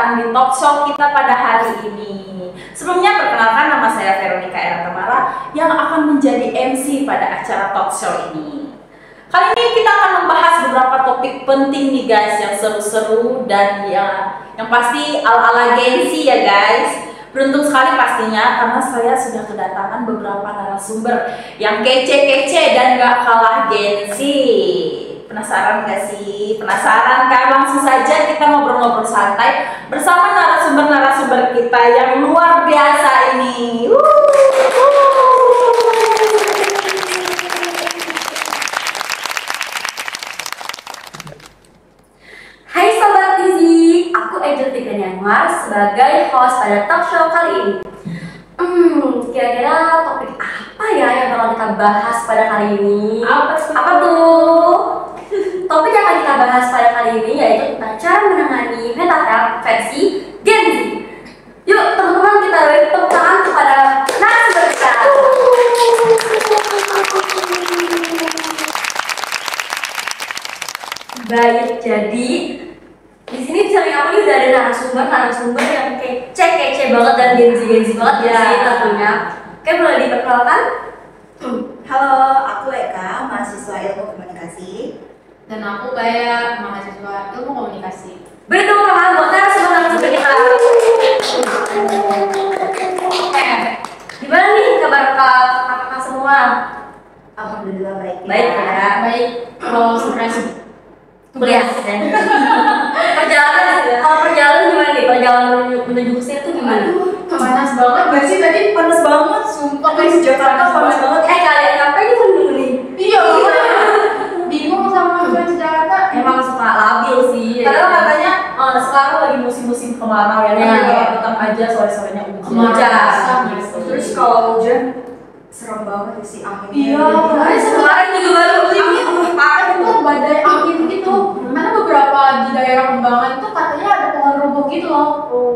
pembicaraan di talk show kita pada hari ini. Sebelumnya perkenalkan, nama saya Veronica Era Tamara yang akan menjadi MC pada acara talk show ini. Kali ini kita akan membahas beberapa topik penting nih guys, yang seru-seru dan yang pasti ala-ala gengsi ya guys. Beruntung sekali pastinya karena saya sudah kedatangan beberapa narasumber yang kece-kece dan gak kalah gengsi. Penasaran gak sih? Penasaran kan? Langsung saja kita ngobrol-ngobrol santai bersama narasumber-narasumber kita yang luar biasa ini. Hai Sobat Tizi, aku Angel Tigrani Anwar sebagai host pada talk show kali ini. Kira-kira topik apa ya yang bakal kita bahas pada kali ini? Apa tuh? Topik yang akan kita bahas pada kali ini yaitu tentang cara menangani mental health versi Gen Z. Yuk teman-teman, kita beri tepuk tangan kepada narasumber kita. Baik, jadi di sini bisa lihat nih udah ada narasumber yang kece banget dan Gen Z banget ya sih tentunya. Oke, boleh diperkenalkan? Halo, aku Eka, mahasiswa ilmu komunikasi. Dan aku kayak mahasiswa ilmu komunikasi. Beri tepuk tangan buat narasumber kita. Oke, gimana nih kabar kakak semua? Alhamdulillah baik. Baik ya. Baik, kalau stres Kuliah. Kalau perjalanan gimana nih? Perjalanan menuju kesini tuh gimana? panas banget gak sih tadi? Panas banget, sumpah guys, Jakarta panas banget. Kalian ngapain di Bandung nih? Iya, bingung sama cuaca Jakarta. Emang suka labil sih. Padahal katanya sekarang lagi musim-musim kemarau ya, tapi tetap aja sore-sorenya hujan. Terus kalau hujan serem banget sih anginnya. Iya, Kemarin juga baru itu badai angin gitu. Karena beberapa di daerah Kembangan tuh katanya ada pohon roboh gitu loh.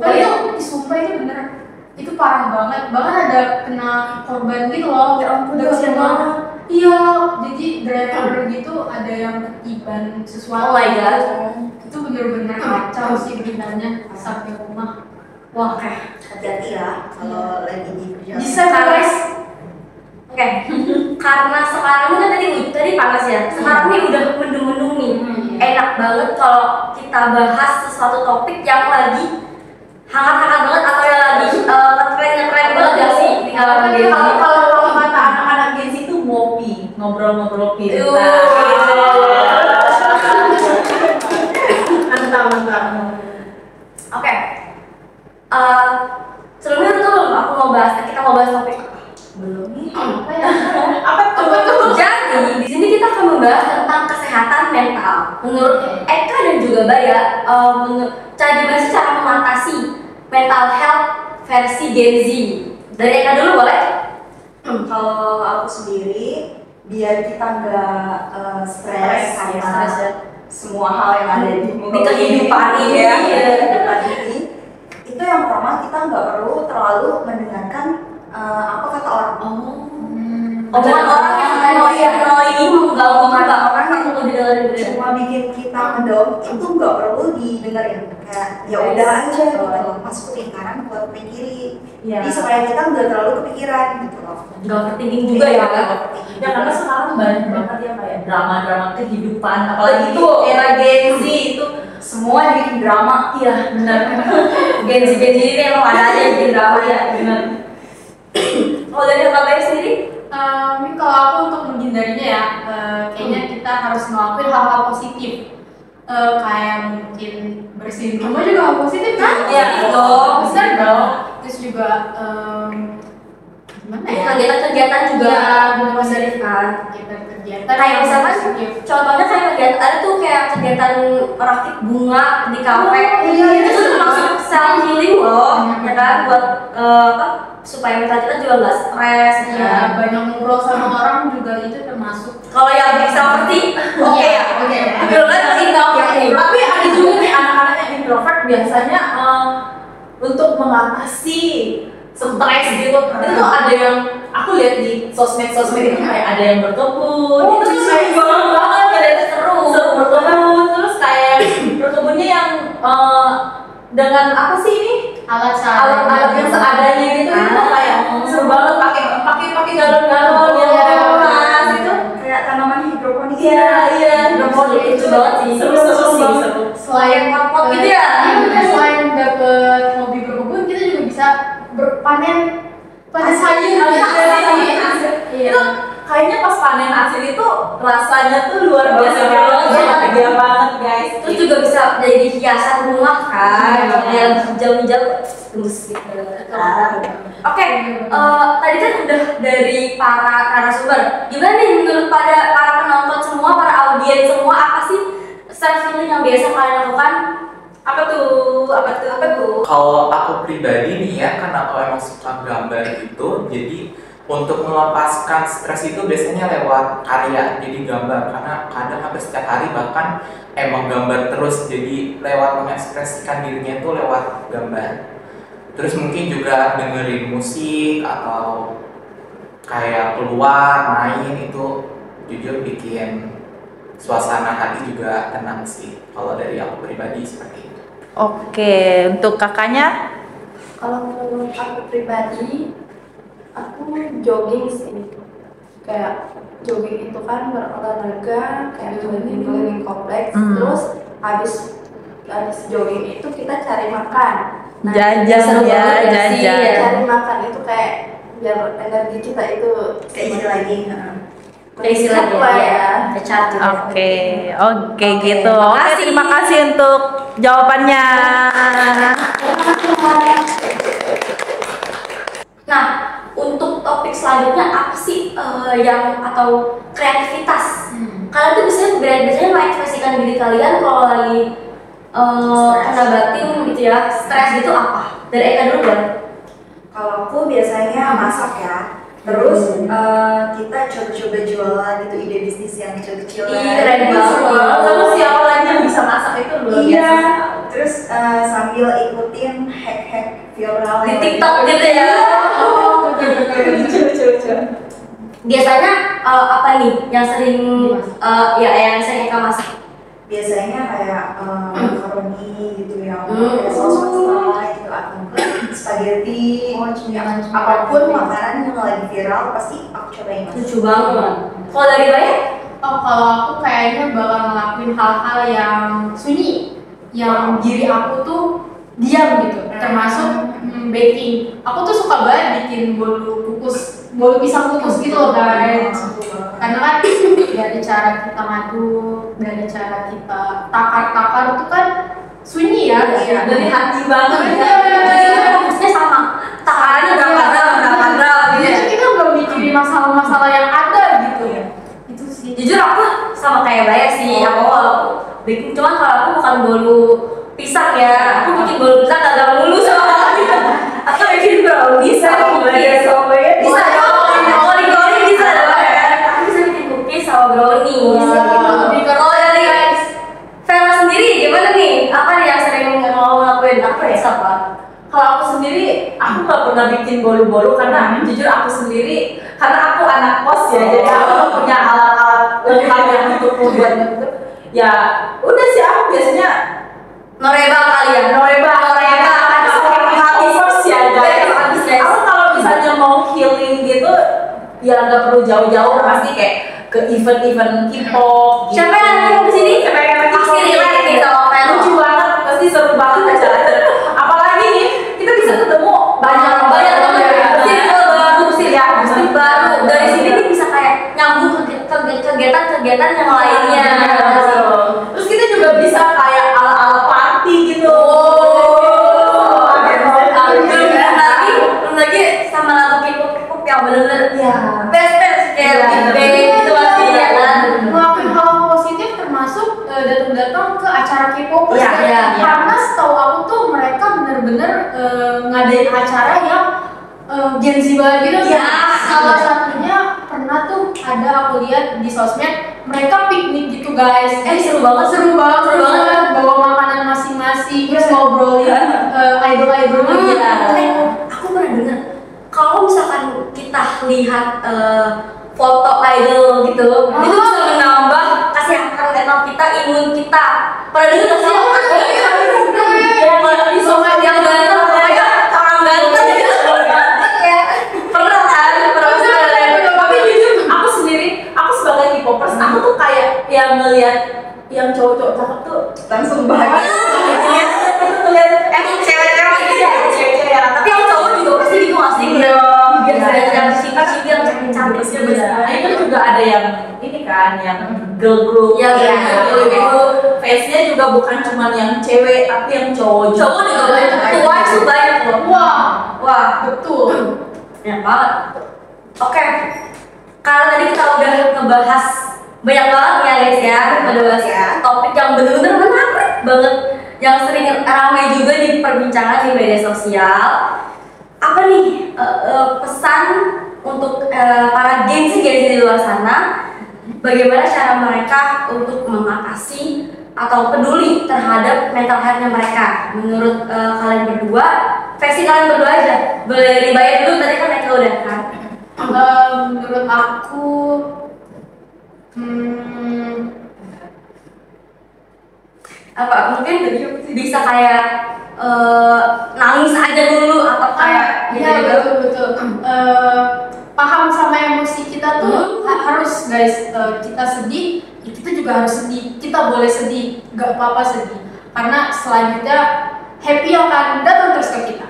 Tapi itu sumpah itu bener, itu parah banget. Bahkan ada kena korban gitu loh. Ya ampun, Udah kasihan kena. banget. Iya, jadi driver gitu ada yang ketiban sesuatu. Oh my god. Itu bener-bener kacau sih beritanya sampai rumah. Wah, Hati-hati ya kalau lagi di perjalanan. Bisa guys. Oke. Karena sekarang kan tadi panas ya. Sekarang ini udah mendung-mendung nih. Enak banget kalau kita bahas sesuatu topik yang lagi hangat-hangat banget atau yang lagi ngetren banget ya sih di kalangan Gen Z. Kalau kata anak-anak Gen Z itu ngopi, ngobrol-ngobrol pintar. Mantap. Oke. Sebelumnya itu aku mau bahas, kita mau bahas topik Belum nih. Apa ya? Apa tuh? Jadi di sini kita akan membahas tentang kesehatan mental. Menurut Eka dan juga Baya, gimana sih cara mengatasi mental health versi Gen Z? Dari Eka dulu boleh? Kalau aku sendiri, biar kita nggak stres sama semua hal yang ada di kehidupan ini, ya, kehidupan ini, itu yang pertama kita nggak perlu terlalu mendengarkan apa kata orang. Omongan orang yang mengganggu orang yang perlu didengarin. Cuma bikin kita ngedown, itu nggak perlu didengerin. Kayak ya udah aja gitu loh, masuk ke kanan buat kuping kiri. Iya. Jadi supaya kita nggak terlalu kepikiran gitu loh. Gak overthinking juga ya. Ya karena sekarang banyak banget ya kayak drama-drama kehidupan, apalagi itu era Gen Z itu Semua dibikin drama. iya benar. Gen Z ini emang ada aja yang bikin drama ya. Benar. Kalau dari Kak Baya sendiri? Mungkin kalau aku untuk menghindarinya ya, kayaknya kita harus ngelakuin hal-hal positif. Kayak mungkin bersihin rumah juga hal positif kan? Iya dong. Bener dong. Terus juga gimana ya? Kegiatan-kegiatan juga bener positif kan. Kegiatan Kayak misalkan positif. contohnya kayak kegiatan ada tuh kayak kegiatan merakit bunga di kafe. iya, Itu tuh termasuk self healing loh, ya kan, buat supaya mental kita juga nggak stres. Ya, banyak ngobrol sama orang juga itu termasuk. Kalau yang extroverti, oke ya. Oke. Belum kan introvert nih. Tapi ada juga nih anak-anak yang introvert biasanya untuk mengatasi stres gitu. Itu tuh ada yang aku lihat di sosmed itu kayak ada yang berkebun. Oh, itu tuh iya. seru banget, kayak seru berkebun. Terus kayak berkebunnya yang dengan apa sih ini? Alat-alat yang seadanya gitu itu kayak seru banget pakai galon-galon yang emas itu kayak tanaman hidroponik. Iya hidroponik itu banget sih. Seru banget. Selain pot gitu ya. Selain dapet hobi berkebun, kita juga bisa panen sayur. Itu kayaknya pas panen hasil itu rasanya tuh luar biasa banget, bahagia banget guys. Terus juga bisa jadi hiasan rumah kan, yang hijau-hijau terus gitu. Oke, tadi kan udah dari para narasumber. Gimana nih menurut para penonton semua, para audiens semua, apa sih self healing yang biasa kalian lakukan? Apa tuh? Kalau aku pribadi nih ya, karena aku emang suka gambar gitu, jadi untuk melepaskan stres itu biasanya lewat karya, jadi gambar. Karena kadang hampir setiap hari bahkan emang gambar terus, jadi lewat mengekspresikan dirinya itu lewat gambar. Terus mungkin juga dengerin musik atau kayak keluar main, itu jujur bikin suasana hati juga tenang sih. Kalau dari aku pribadi seperti itu. Oke, untuk kakaknya? Kalau menurut aku pribadi, aku jogging sih. Kayak jogging itu kan berolahraga, kayak keliling-keliling kompleks. Terus habis jogging itu kita cari makan. Jajan. Cari makan itu kayak biar energi kita itu Keisi lagi. Keisi lagi ya. Oke gitu. Terima kasih untuk jawabannya. Nah, untuk topik selanjutnya apa sih atau kreativitas? Kalian tuh biasanya mengekspresikan diri kalian kalau lagi kena batin gitu ya, stres gitu apa? Dari Eka dulu dong. Kalau aku biasanya masak ya. Terus kita coba-coba jualan gitu, ide bisnis yang kecil-kecil. Keren banget. Sama siapa lagi yang bisa masak itu luar biasa. Terus sambil ikutin hack-hack viral Di TikTok gitu ya. Lucu. Biasanya apa nih yang sering yang sering Eka masak? Biasanya kayak makaroni gitu yang pakai saus pasta gitu, atau spaghetti, apapun makanan yang lagi viral pasti aku cobain. Lucu banget. Kalau dari Bayar? Kalau aku kayaknya bakal ngelakuin hal-hal yang sunyi, yang diri aku tuh diam gitu, termasuk baking. Aku tuh suka banget bikin bolu pisang kukus gitu loh guys. Karena kan dari cara kita ngaduk, dari cara kita takar itu kan sunyi ya, Dari hati banget. Fokusnya sama. Takarannya berapa gitu. Jadi kita nggak mikirin masalah-masalah yang ada gitu. Itu sih. Jujur aku sama kayak Bayar sih. Aku kalau bikin, cuman kalau aku bukan bolu pisang ya. Aku bikin bolu pisang agak mulu sama gitu. Atau bikin brownies sama cookies. Bisa dong. Gori-gori bisa dong. Aku bisa bikin cookies sama brownies. Kalau dari Vera sendiri gimana nih? Apa nih yang sering mau ngelakuin? Apa ya? Apa? Kalau aku sendiri, aku nggak pernah bikin bolu-bolu karena jujur aku sendiri, karena aku anak kos ya, jadi aku nggak punya alat-alat lengkap yang untuk membuat itu. Ya udah sih, aku biasanya Noreba kali ya? Noreba kan habis ya guys. Aku kalau misalnya mau healing gitu, ya nggak perlu jauh-jauh, pasti kayak ke event-event K-pop. Siapa yang lagi mau kesini? Siapa yang lagi Pasti relate nih sama Vero. lucu banget, pasti seru banget acara-acara. Apalagi nih, kita bisa ketemu banyak banget musik baru. Dari sini nih bisa kayak nyambung ke kegiatan-kegiatan yang lainnya. Terus kita juga bisa kayak ala-ala party gitu. Belum lagi sama lagu K-pop yang bener-bener best kayak gitu pasti ya kan. Ngelakuin hal positif termasuk datang-datang ke acara K-pop. Iya. Karena setahu aku tuh mereka bener-bener ngadain acara yang Gen Z banget gitu. Iya. Salah satunya pernah tuh ada aku lihat di sosmed, mereka piknik gitu guys. Seru banget. Bawa makanan masing-masing, terus ngobrolin idol-idolnya. Aku pernah dengar kalau misalkan kita lihat foto idol gitu, itu bisa menambah kesehatan mental kita, imun kita. Pernah dengar nggak sih? kan, yang girl group. Iya, girl group. Face-nya juga bukan cuma yang cewek, tapi yang cowok. Cowok juga banyak, Twice tuh banyak loh. Wah, Betul. banyak banget. Oke, karena tadi kita udah ngebahas banyak banget ya guys ya, udah bahas topik yang bener-bener menarik banget, yang sering ramai juga di perbincangan di media sosial. Apa nih pesan untuk para Gen Z di luar sana? Bagaimana cara mereka untuk mengatasi atau peduli terhadap mental health-nya mereka? Menurut kalian berdua, versi kalian berdua aja. Boleh dibayar dulu, tadi kan mereka udah kan. Menurut aku Apa mungkin bisa kayak nangis aja dulu atau kayak iya betul. Paham sama emosi kita tuh harus guys, kita sedih, ya kita juga harus sedih. Kita boleh sedih, gak apa-apa sedih. Karena selanjutnya happy akan datang terus ke kita.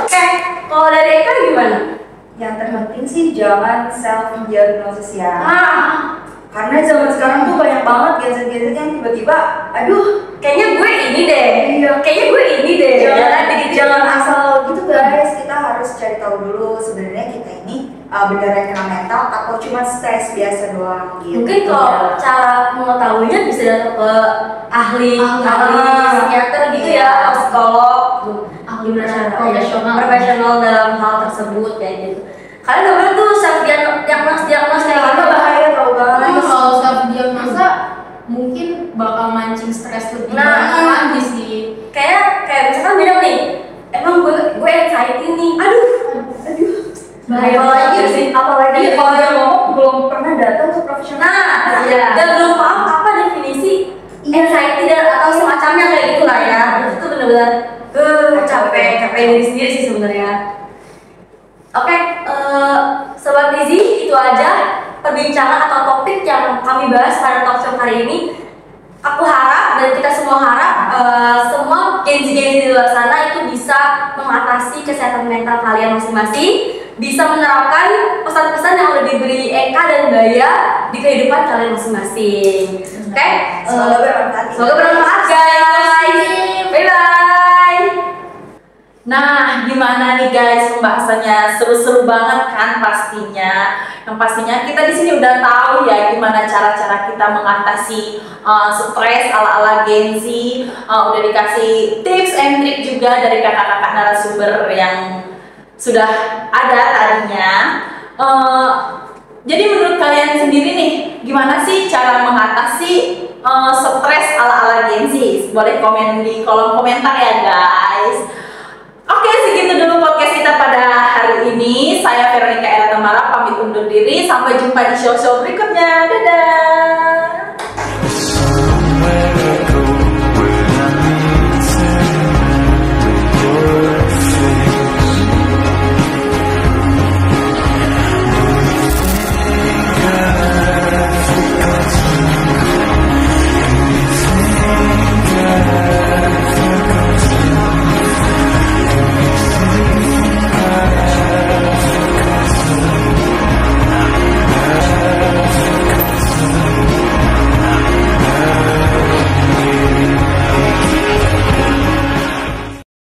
Oke, kalau dari Eka gimana? Yang terpenting sih jangan self diagnosis ya. Karena zaman sekarang tuh banyak banget gadget-gadget yang tiba-tiba, aduh, Kayaknya gue ini deh. Kayaknya gue ini deh. jangan asal gitu guys. Kita harus cari tahu dulu sebenarnya kita ini beneran kena mental atau cuma stres biasa doang gitu. Mungkin kalau cara mengetahuinya bisa datang ke ahli psikiater gitu ya, atau psikolog, ahli profesional dalam hal tersebut kayak gitu. Kalian gak pernah tuh self diagnosis Karena bahaya tau Tapi guys. kalau self diagnosa mungkin bakal mancing stres lebih banyak lagi sih. Kayak misalkan bilang nih, emang gue anxiety nih, aduh bahaya banget sih. Apalagi kalau yang ngomong belum pernah datang ke profesional. Dan belum paham apa definisi anxiety dan atau semacamnya kayak gitu lah ya. Itu benar-benar capek diri sendiri sih sebenarnya. Oke, Sobat Lizzy, itu aja perbincangan atau topik yang kami bahas pada talk show kali ini. Aku harap dan kita semua harap semua Gen Z di luar sana itu bisa mengatasi kesehatan mental kalian masing-masing, bisa menerapkan pesan-pesan yang udah diberi Eka dan Baya di kehidupan kalian masing-masing. Oke, semoga bermanfaat guys. Bye bye. Nah, gimana nih guys pembahasannya? Seru-seru banget kan pastinya. Yang pastinya kita di sini udah tahu ya gimana cara-cara kita mengatasi stres ala-ala Gen Z. Udah dikasih tips and trick juga dari kakak-kakak narasumber yang sudah ada tadinya. Jadi menurut kalian sendiri nih, gimana sih cara mengatasi stres ala-ala Gen Z? Boleh komen di kolom komentar ya guys. Oke, segitu dulu podcast kita pada hari ini. Saya Veronica Era Tamara pamit undur diri. Sampai jumpa di show-show berikutnya. Dadah.